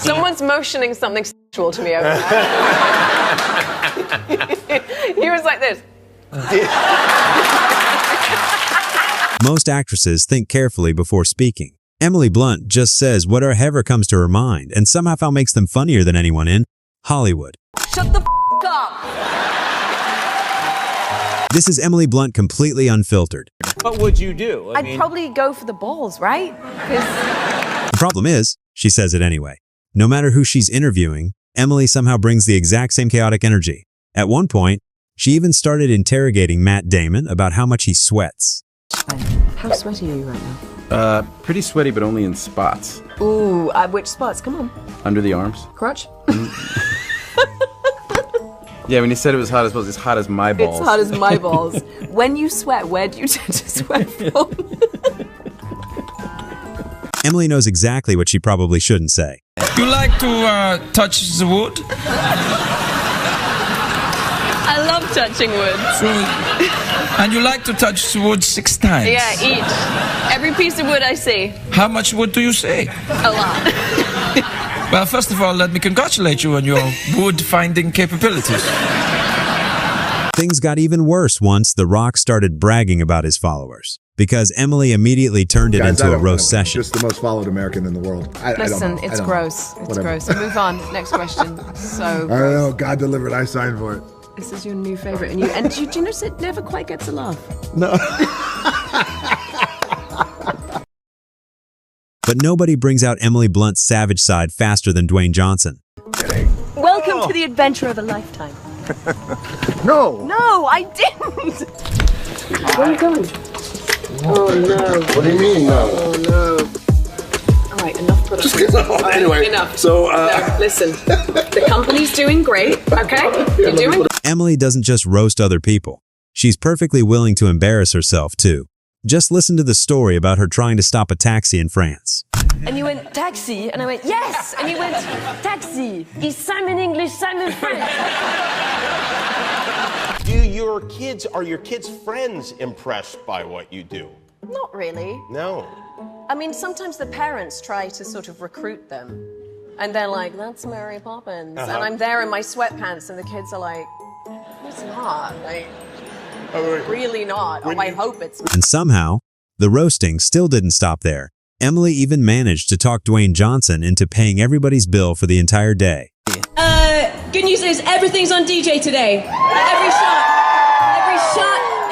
Someone's motioning something sexual to me over there. He was like this. Most actresses think carefully before speaking. Emily Blunt just says whatever comes to her mind and somehow makes them funnier than anyone in Hollywood. Shut the f*** up! This is Emily Blunt completely unfiltered. What would you do? I'd probably go for the balls, right? The problem is, she says it anyway. No matter who she's interviewing, Emily somehow brings the exact same chaotic energy. At one point, she even started interrogating Matt Damon about how much he sweats. How sweaty are you right now? Pretty sweaty, but only in spots. Ooh, which spots? Come on. Under the arms. Crotch? Yeah, when you said it was hot as balls, it's hot as my balls. It's hot as my balls. When you sweat, where do you tend to sweat from? Emily knows exactly what she probably shouldn't say. You like to touch the wood? I love touching wood. And you like to touch the wood 6 times? Yeah, each. Every piece of wood I see. How much wood do you say? A lot. Well, first of all, let me congratulate you on your wood-finding capabilities. Things got even worse once The Rock started bragging about his followers, because Emily immediately turned it into a roast session. Just the most followed American in the world. Listen, it's gross. It's gross. Move on. Next question. So I don't know. God delivered. I signed for it. This is your new favorite, and do you notice it never quite gets a laugh? No. But nobody brings out Emily Blunt's savage side faster than Dwayne Johnson. Welcome to the adventure of a lifetime. No. No, I didn't. Where are you going? Oh no. What do you mean, no? Oh no. All right, enough production. Anyway, enough. so no, listen. The company's doing great. Okay, you're doing. Emily doesn't just roast other people. She's perfectly willing to embarrass herself too. Just listen to the story about her trying to stop a taxi in France. And you went, taxi? And I went, yes! And you went, taxi! Is Simon English, Simon French? Are your kids' friends impressed by what you do? Not really. No. I mean, sometimes the parents try to sort of recruit them. And they're like, that's Mary Poppins. And I'm there in my sweatpants and the kids are like, it's not. Like, really not. Oh, I hope it's not. And somehow, the roasting still didn't stop there. Emily even managed to talk Dwayne Johnson into paying everybody's bill for the entire day. Good news is everything's on DJ today. Every shot,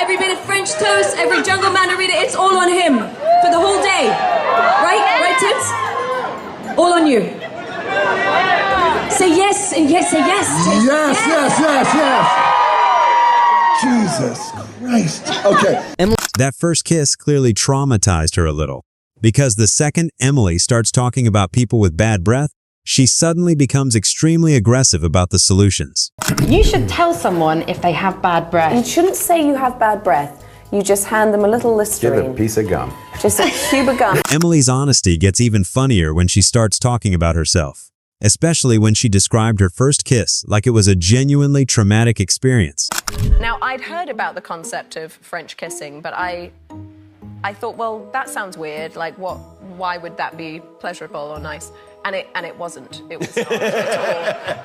every bit of French toast, every jungle mandarita, it's all on him for the whole day. Right, Tits? All on you. Say yes, and yes, say yes. Yes. Jesus Christ. Okay. That first kiss clearly traumatized her a little, because the second Emily starts talking about people with bad breath, she suddenly becomes extremely aggressive about the solutions. You should tell someone if they have bad breath. You shouldn't say you have bad breath. You just hand them a little Listerine. Give a piece of gum. Just a cube of gum. Emily's honesty gets even funnier when she starts talking about herself, especially when she described her first kiss like it was a genuinely traumatic experience. Now, I'd heard about the concept of French kissing, but I thought, well, that sounds weird. Like, why would that be pleasurable or nice? And it wasn't. It was not at all.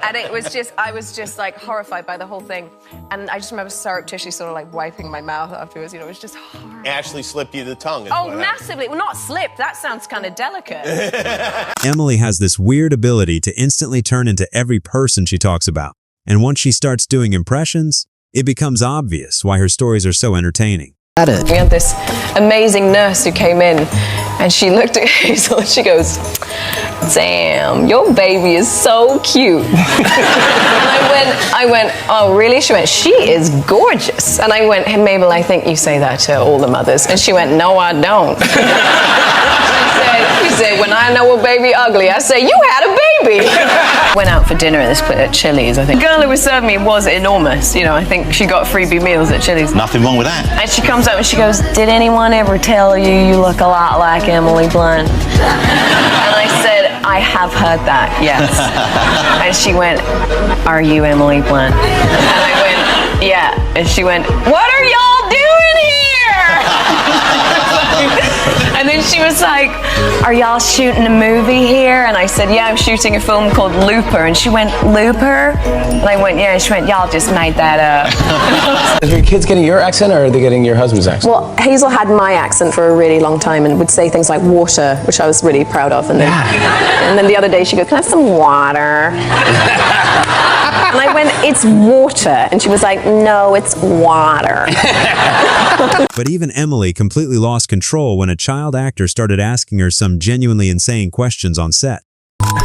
And it was just, I was just like horrified by the whole thing. And I just remember surreptitiously sort of like wiping my mouth afterwards. You know, it was just horrible. Ashley slipped you the tongue. Oh, massively. Well, not slipped. That sounds kind of delicate. Emily has this weird ability to instantly turn into every person she talks about. And once she starts doing impressions, it becomes obvious why her stories are so entertaining. We had this amazing nurse who came in and she looked at Hazel and she goes, damn, your baby is so cute. And I went, oh really? She went, she is gorgeous. And I went, hey Mabel, I think you say that to all the mothers. And she went, no I don't. She said, when I know a baby ugly, I say, you had a baby. Went out for dinner at Chili's, I think. The girl who was serving me was enormous. You know, I think she got freebie meals at Chili's. Nothing wrong with that. And she comes up and she goes, did anyone ever tell you you look a lot like Emily Blunt? And I said, I have heard that, yes. And she went, are you Emily Blunt? And I went, yeah. And she went, what are y'all doing here? And then she was like, are y'all shooting a movie here? And I said, yeah, I'm shooting a film called Looper. And she went, Looper? And I went, yeah. And she went, y'all just made that up. Are your kids getting your accent, or are they getting your husband's accent? Well, Hazel had my accent for a really long time and would say things like water, which I was really proud of. And then the other day she goes, can I have some water? And I went, it's water. And she was like, no, it's water. But even Emily completely lost control when a child actor started asking her some genuinely insane questions on set.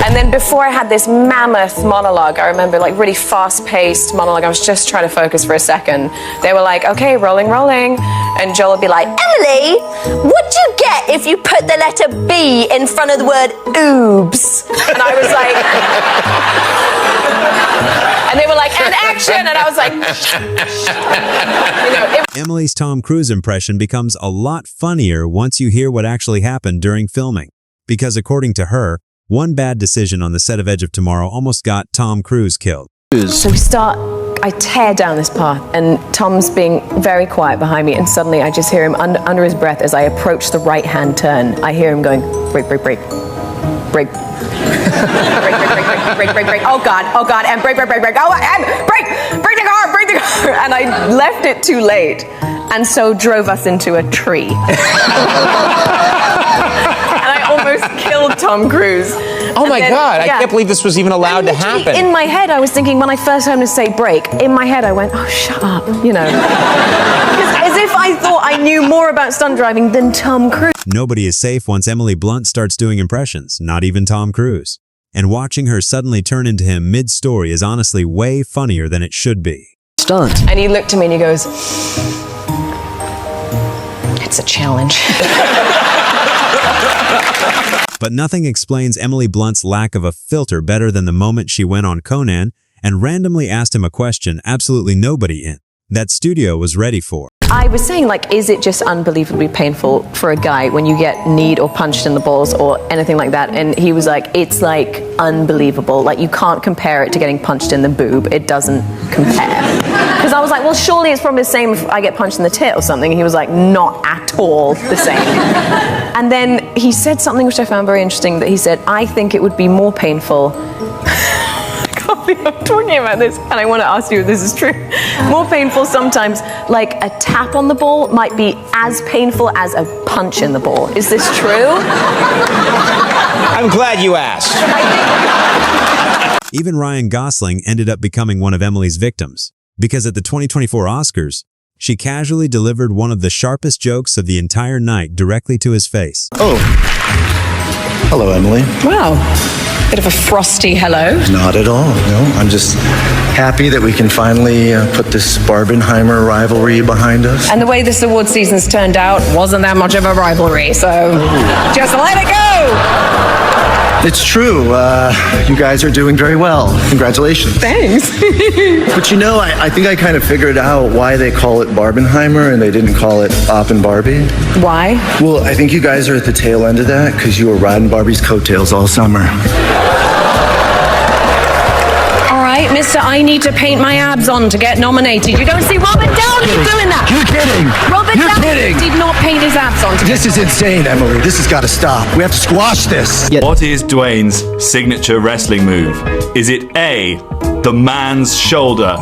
And then before I had this mammoth monologue, I remember like really fast-paced monologue. I was just trying to focus for a second. They were like, okay, rolling. And Joel would be like, Emily, what do you get if you put the letter B in front of the word oobs? And I was like... And they were like, and action! And I was like... Emily's Tom Cruise impression becomes a lot funnier once you hear what actually happened during filming. Because according to her, one bad decision on the set of Edge of Tomorrow almost got Tom Cruise killed. So I tear down this path, and Tom's being very quiet behind me, and suddenly I just hear him under his breath as I approach the right-hand turn. I hear him going, brake. Brake. Brake. Oh God, and brake. Oh, and brake the car. And I left it too late, and so drove us into a tree. Almost killed Tom Cruise. Oh my God, I can't believe this was even allowed to happen. In my head, I was thinking, when I first heard him say break, in my head I went, oh, shut up, you know. As if I thought I knew more about stunt driving than Tom Cruise. Nobody is safe once Emily Blunt starts doing impressions, not even Tom Cruise. And watching her suddenly turn into him mid-story is honestly way funnier than it should be. Stunt. And he looked at me and he goes, it's a challenge. But nothing explains Emily Blunt's lack of a filter better than the moment she went on Conan and randomly asked him a question absolutely nobody in that studio was ready for. I was saying, like, is it just unbelievably painful for a guy when you get kneed or punched in the balls or anything like that? And he was like, it's like unbelievable. Like, you can't compare it to getting punched in the boob. It doesn't compare. Because I was like, well, surely it's probably the same if I get punched in the tit or something. And he was like, not at all the same. And then he said something which I found very interesting, that he said, I think it would be more painful. I'm talking about this, and I want to ask you if this is true. More painful sometimes, like a tap on the ball might be as painful as a punch in the ball. Is this true? I'm glad you asked. Even Ryan Gosling ended up becoming one of Emily's victims, because at the 2024 Oscars, she casually delivered one of the sharpest jokes of the entire night directly to his face. Oh. Hello, Emily. Wow. Bit of a frosty hello. Not at all. No, I'm just happy that we can finally put this Barbenheimer rivalry behind us. And the way this award season's turned out wasn't that much of a rivalry, so just let it go! It's true. You guys are doing very well. Congratulations. Thanks. But you know, I think I kind of figured out why they call it Barbenheimer and they didn't call it Op and Barbie. Why? Well, I think you guys are at the tail end of that because you were riding Barbie's coattails all summer. All right, mister, I need to paint my abs on to get nominated. You don't see Robert Downey doing that. You're kidding. Robert Downey did not paint his abs on. This is insane, Emily. This has got to stop. We have to squash this. What is Dwayne's signature wrestling move? Is it A, the man's shoulder?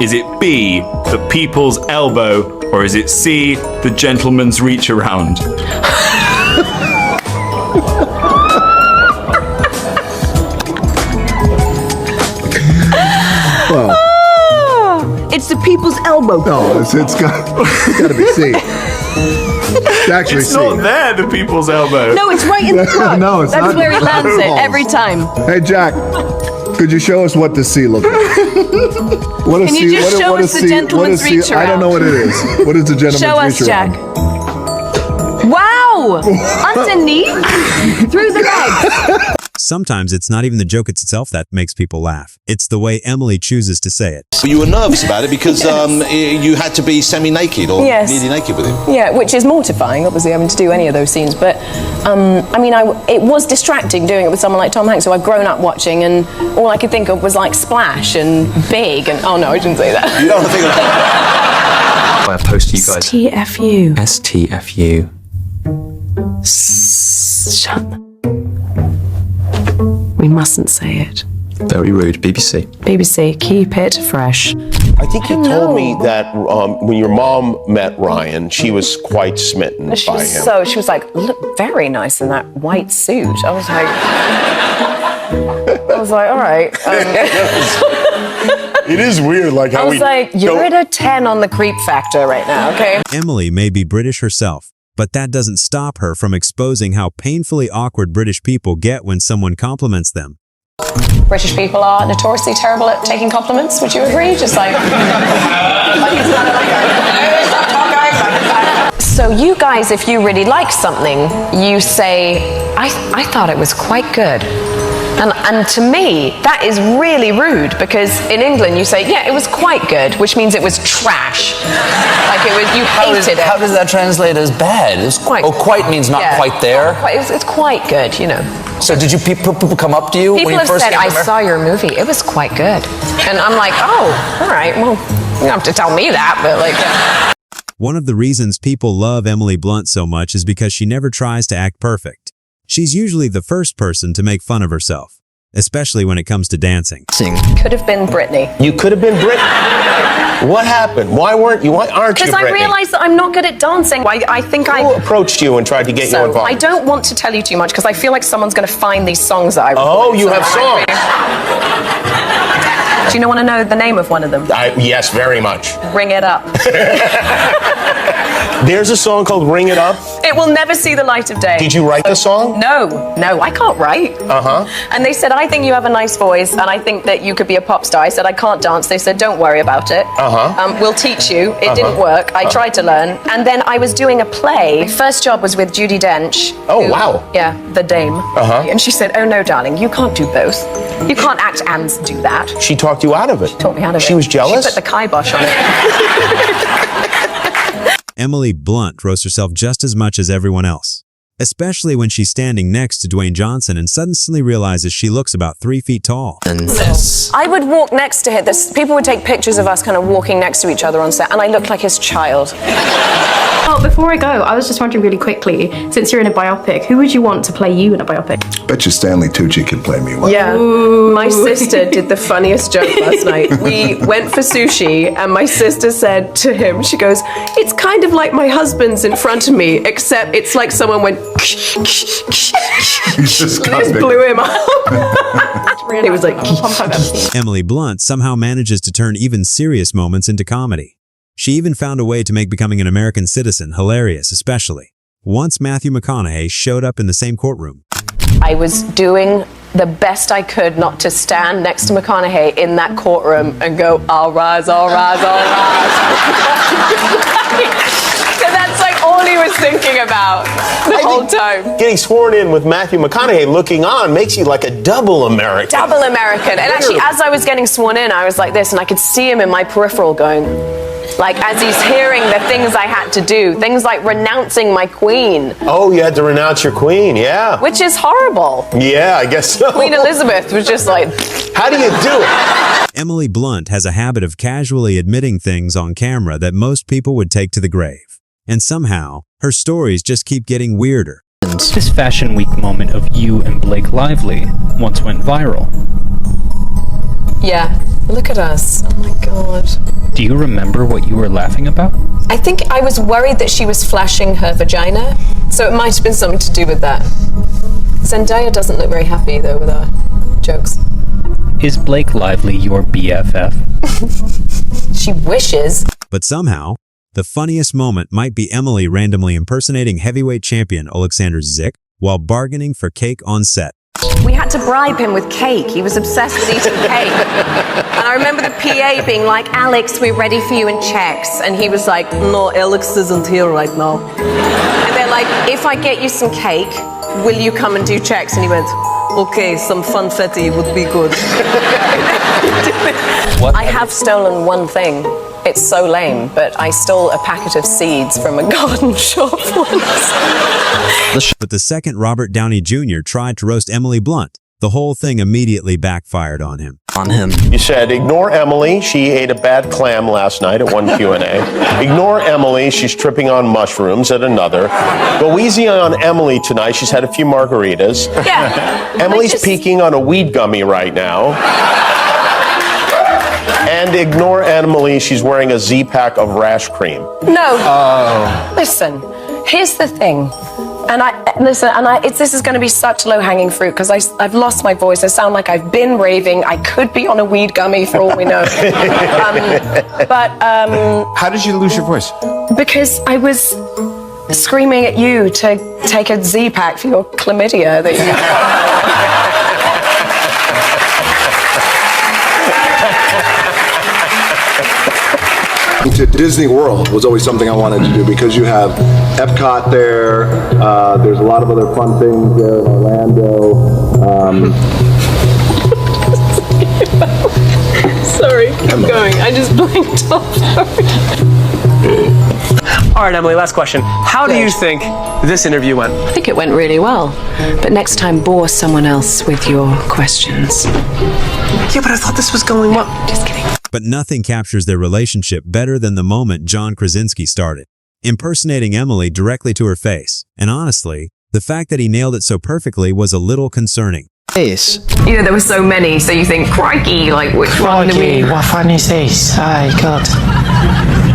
Is it B, the people's elbow? Or is it C, the gentleman's reach around? Well, it's the people's elbow. no, it's got to be C. It's actually It's C. not there, the people's elbow. No, it's right in the front. No, it's That's not. where he lands it Balls. every time. Hey, Jack, could you show us what the C looks like? What Can you just show us the gentleman's reach I don't know what it is. What is the gentleman's Show us, reach Jack. around? Wow! Underneath? Through the legs. Sometimes it's not even the joke itself that makes people laugh. It's the way Emily chooses to say it. But you were nervous about it because you had to be semi-naked or Yes. nearly naked with him. Yeah, which is mortifying, obviously, having to do any of those scenes. But, I mean, it was distracting doing it with someone like Tom Hanks, who I've grown up watching, and all I could think of was, like, Splash and Big, and... Oh, no, I shouldn't say that. You don't want to think of that. I post to you guys. TFU. STFU. Shut. We mustn't say it. Very rude. BBC. BBC, keep it fresh. I think you told me that when your mom met Ryan, she was quite smitten by him. So she was like, look very nice in that white suit. I was like, all right. It is weird, like how I was like, you're at a 10 on the creep factor right now, okay? Emily may be British herself, but that doesn't stop her from exposing how painfully awkward British people get when someone compliments them. British people are notoriously terrible at taking compliments. Would you agree? Just like, so you guys, if you really like something, you say, I thought it was quite good. And to me, that is really rude, because in England you say, yeah, it was quite good, which means it was trash. Like it was, you hated it. How does that translate as bad? It's quite. Oh, quite means not quite there? It's quite good, you know. So did people come up to you when you first came to America? People have said, I saw your movie, it was quite good. And I'm like, oh, all right, well, you don't have to tell me that, but like... One of the reasons people love Emily Blunt so much is because she never tries to act perfect. She's usually the first person to make fun of herself, especially when it comes to dancing. Could have been Britney. You could have been Britney? What happened? Why aren't you Britney? Because I realized that I'm not good at dancing. I think Who approached you and tried to get you involved? I don't want to tell you too much because I feel like someone's going to find these songs that I recorded. Oh, you have songs. Do you want to know the name of one of them? Yes, very much. Ring It Up. There's a song called Ring It Up. It will never see the light of day. Did you write the song? No, I can't write. And they said, I think you have a nice voice and I think that you could be a pop star. I said, I can't dance. They said, don't worry about it. We'll teach you. It didn't work. I tried to learn. And then I was doing a play. My first job was with Judi Dench. Oh, wow. Yeah, the dame. And she said, oh no, darling, you can't do both. You can't act and do that. She talked you out of it. She talked me out of it. She was jealous? She put the kibosh on it. Emily Blunt roasts herself just as much as everyone else, especially when she's standing next to Dwayne Johnson and suddenly realizes she looks about 3 feet tall. I would walk next to him. People would take pictures of us kind of walking next to each other on set, and I looked like his child. Well, before I go, I was just wondering really quickly, since you're in a biopic, who would you want to play you in a biopic? Bet you Stanley Tucci can play me well. Yeah. My sister did the funniest joke last night. We went for sushi, and my sister said to him, she goes, it's kind of like my husband's in front of me, except it's like someone went just blew him up. It was like Emily Blunt somehow manages to turn even serious moments into comedy. She even found a way to make becoming an American citizen hilarious, especially once Matthew McConaughey showed up in the same courtroom. I was doing the best I could not to stand next to McConaughey in that courtroom and go, all rise, all rise, all rise. So that's like all he was thinking about the whole time. Getting sworn in with Matthew McConaughey looking on makes you like a double American. Double American. And actually, as I was getting sworn in, I was like this, and I could see him in my peripheral going, like, as he's hearing the things I had to do, things like renouncing my queen. Oh, you had to renounce your queen, yeah. Which is horrible. Yeah, I guess so. Queen Elizabeth was just like... How do you do it? Emily Blunt has a habit of casually admitting things on camera that most people would take to the grave. And somehow, her stories just keep getting weirder. This Fashion Week moment of you and Blake Lively once went viral. Yeah, look at us. Oh my God. Do you remember what you were laughing about? I think I was worried that she was flashing her vagina, so it might have been something to do with that. Zendaya doesn't look very happy, though, with our jokes. Is Blake Lively your BFF? She wishes. But somehow, the funniest moment might be Emily randomly impersonating heavyweight champion Alexander Zik while bargaining for cake on set. We had to bribe him with cake. He was obsessed with eating cake. And I remember the PA being like, Alex, we're ready for you in checks. And he was like, no, Alex isn't here right now. And they're like, if I get you some cake, will you come and do checks? And he went, okay, some funfetti would be good. I have stolen one thing. It's so lame, but I stole a packet of seeds from a garden shop once. But the second Robert Downey Jr. tried to roast Emily Blunt, the whole thing immediately backfired on him. on him. You said, ignore Emily. She ate a bad clam last night at one Q&A. Ignore Emily. She's tripping on mushrooms at another. Go easy on Emily tonight. She's had a few margaritas. Yeah. Emily's peaking on a weed gummy right now. And ignore Emily. She's wearing a Z-pack of rash cream. No. Listen, here's the thing. This is going to be such low-hanging fruit because I've lost my voice. I sound like I've been raving. I could be on a weed gummy for all we know. How did you lose your voice? Because I was screaming at you to take a Z-pack for your chlamydia that you To Disney World was always something I wanted to do because you have Epcot there. There's a lot of other fun things there in Orlando. Sorry, keep going. I just blanked off. All right, Emily, last question. How do you think this interview went? I think it went really well. But next time, bore someone else with your questions. Yeah, but I thought this was going well. Just kidding. But nothing captures their relationship better than the moment John Krasinski started, impersonating Emily directly to her face. And honestly, the fact that he nailed it so perfectly was a little concerning. This. You know, there were so many, so you think, crikey, like, which one do we... what fun is this? Oh, God.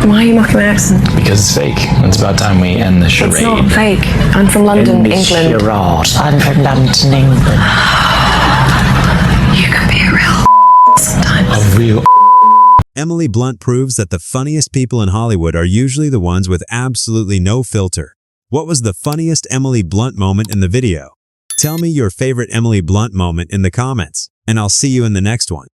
Why are you mocking my accent? Because it's fake. It's about time we end the charade. It's not fake. I'm from London, England. Charade. I'm from London, England. You can be a real sometimes. A real Emily Blunt proves that the funniest people in Hollywood are usually the ones with absolutely no filter. What was the funniest Emily Blunt moment in the video? Tell me your favorite Emily Blunt moment in the comments, and I'll see you in the next one.